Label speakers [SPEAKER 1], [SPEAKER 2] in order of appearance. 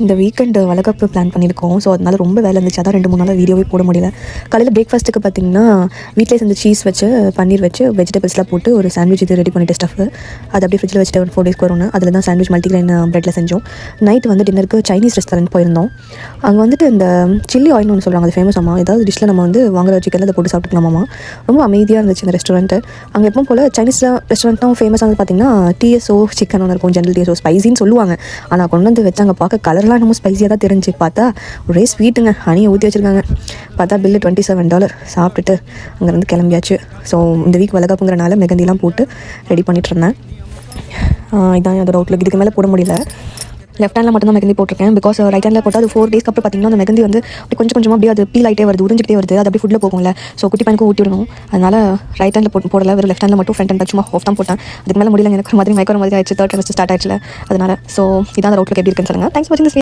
[SPEAKER 1] இந்த வீக்கெண்டு வளகாப்பு பிளான் பண்ணியிருக்கோம். ஸோ அதனால ரொம்ப வேலை இருந்துச்சு. அதான் 2-3 நாளாக வீடியோவே போட முடியல. காலையில் பிரேக்ஃபாஸ்ட்டுக்கு பார்த்திங்கன்னா வீட்டிலே செஞ்ச சீஸ் வச்சு பன்னீர் வச்சு வெஜிடபிள்ஸ்லாம் போட்டு ஒரு சாண்ட்விச் இது ரெடி பண்ணிவிட்டு ஸ்டஃப் அது அப்படியே ஃப்ரிட்ஜில் வச்சுட்டு ஒரு 4 டேஸ்க்கு வரும்னு அதில் தான் சாண்ட்விச் மல்டிகிரைன் ப்ரெட்டில் செஞ்சோம். நைட்டு வந்து டின்னருக்கு சைனீஸ் ரெஸ்டாரண்ட் போயிருந்தோம். அங்கே வந்துட்டு இந்த சில்லி ஆயில்னு ஒன்று சொல்கிறாங்க, அது ஃபேமஸ் ஆமாம். ஏதாவது டிஷ்ஷில் நம்ம வந்து வாங்குற சிக்கனில் அதை போட்டு சாப்பிட்டுக்கலாமா. ரொம்ப அமைதியாக இருந்துச்சு இந்த ரெஸ்டாரண்ட்டு. அங்கே எப்பவும் போல் சைனீஸ் ரெஸ்டாரண்ட்டும் ஃபேமஸானது பார்த்திங்கன்னா TSO சிக்கன் ஒன்று இருக்கும், ஜென்ரல் TSO ஸ்பைசின்னு சொல்லுவாங்க. ஆனால் கொண்டு வந்து வச்சாங்க பார்க்க கலர்லாம் நம்ம ஸ்பைஸியாக தான் தெரிஞ்சு, பார்த்தா ஒரே ஸ்வீட்டுங்க, ஹனியை ஊற்றி வச்சுருக்காங்க. பார்த்தா பில்லு $27. சாப்பிட்டுட்டு அங்கேருந்து கிளம்பியாச்சு. ஸோ இந்த வீக் வளகாப்புங்கிறனால மெகந்திலாம் போட்டு ரெடி பண்ணிட்டு இருந்தேன். இதான் அதோட அவுட்லுக். இதுக்கு மேலே போட முடியல. லெஃப்ட் ஹேண்டில் மட்டும் தான் மெகந்தி போட்டிருக்கேன். பிகாஸ் ரைட் ஹேண்டில் போட்டால் அது 4 டேஸ்க்கு அப்புறம் பார்த்திங்கன்னா அந்த மெகந்தி வந்து அப்படி கொஞ்சம் கொஞ்சமாக அப்படியே அது பீல் ஆகிட்டே வருது, உறிஞ்சிட்டே வருது. அது அப்படி ஃபுட்டில் போகும்ல. ஸோ குட்டி பையனுக்கு ஊட்டி விடணும். அதனால் ரைட் ஹேண்டில் போடல, ஒரு லெஃப்ட் ஹேண்டில் மட்டும் ஃப்ரண்ட் ஹேண்ட் சும்மா ஆஃப் தான் போட்டேன். அதுக்கு மேலே முடியல, எனக்கு ஒரு மாதிரி மயக்கிற மாதிரி ஆயிடுச்சு. 3rd trimester ஸ்டார்ட் ஆயிடுச்சு. அதனால் ஸோ இதான் அந்த அவுட்லுக் எப்படி இருக்குன்னு சொல்லுங்கள். தேங்க்ஸ் ஃபார் வாட்சிங் திஸ் வீடியோ.